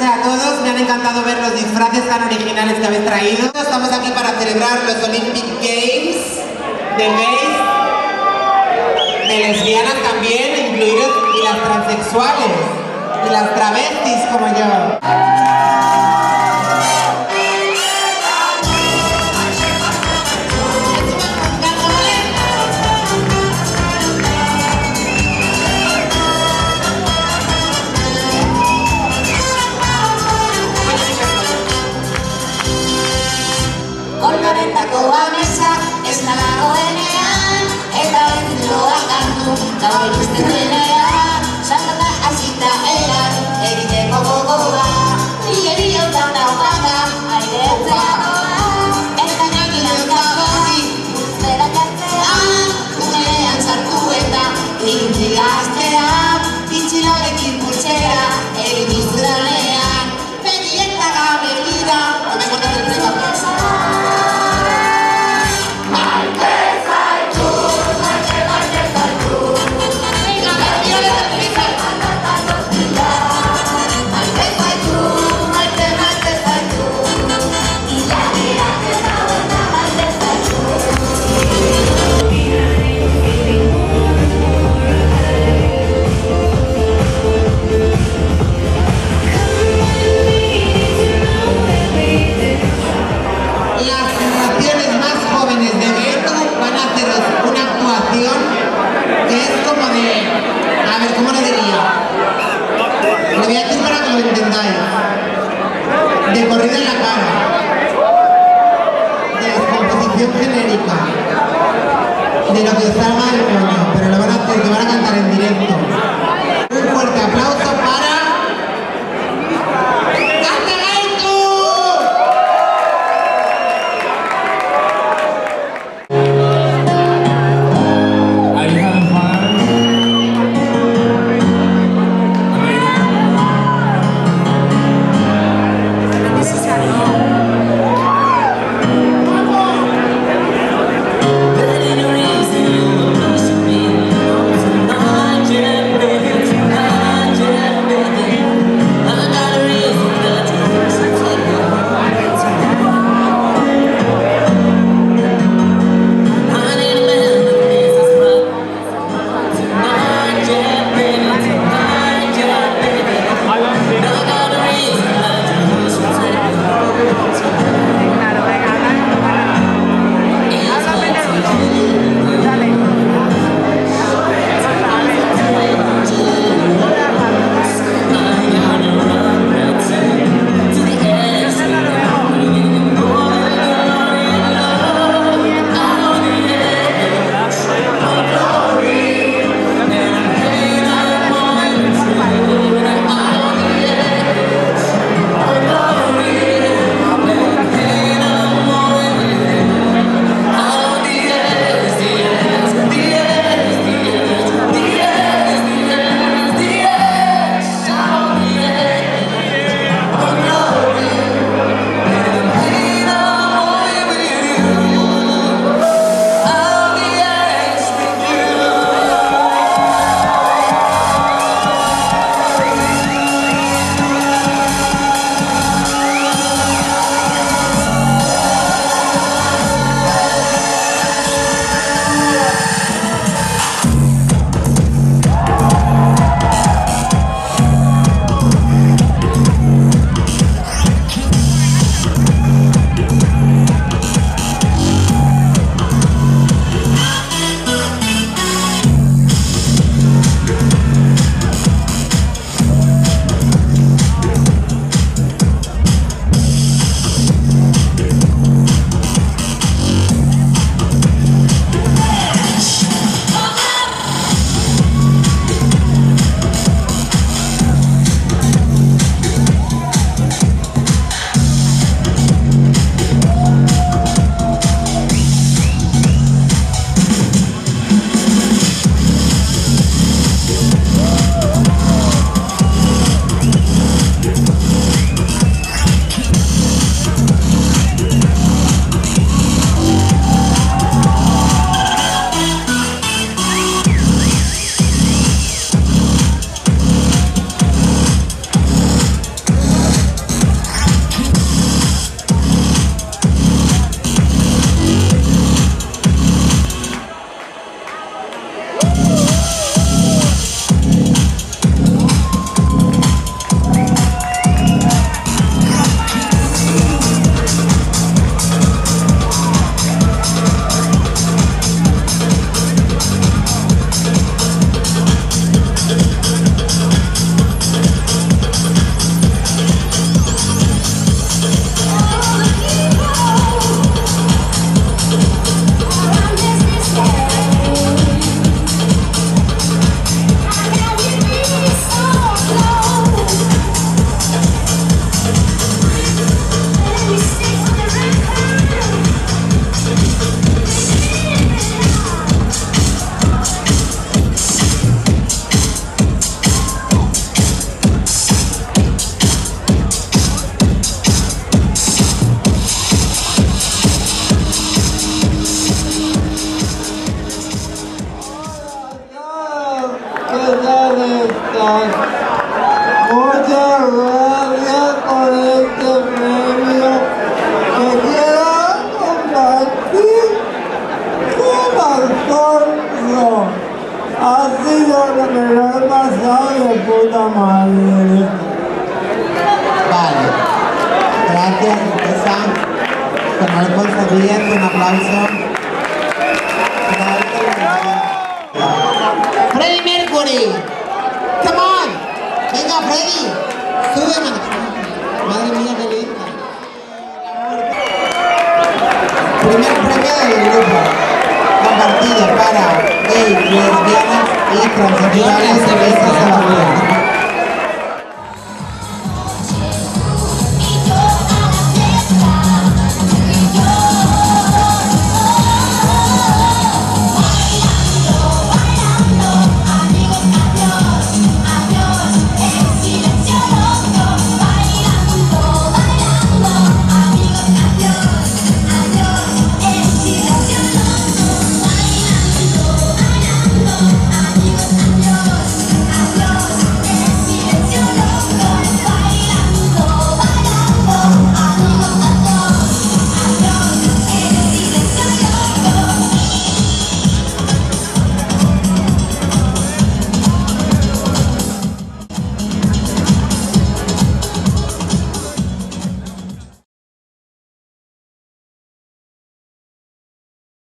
noches a todos, me han encantado ver los disfraces tan originales que habéis traído. Estamos aquí para celebrar los Olympic Games de gays, de lesbianas también, incluidos, y las transexuales, y las travestis como yo. Olgaretako amesa, ez nalagoenean, eta entzioa kantu, gaur ikusten denean, saltata azita eran, egiteko gogoa, hileriota daukata, aireetzeakoa, eta nagilan kazi, guztera jartzean, unean sartu eta, egintzi gaztean, bitxilarekin pultsera, egin izudanean, pedieta gabe bida, omeko naretzeko pesa. De corrida en la cara, de descomposición genérica, de lo que os salga del coño, pero lo van a hacer, lo van a cantar en directo. Un fuerte aplauso para... Yeah. Cristian empieza con Alfonso Díaz, un aplauso. Freddie Mercury, come on, venga Freddie, sube.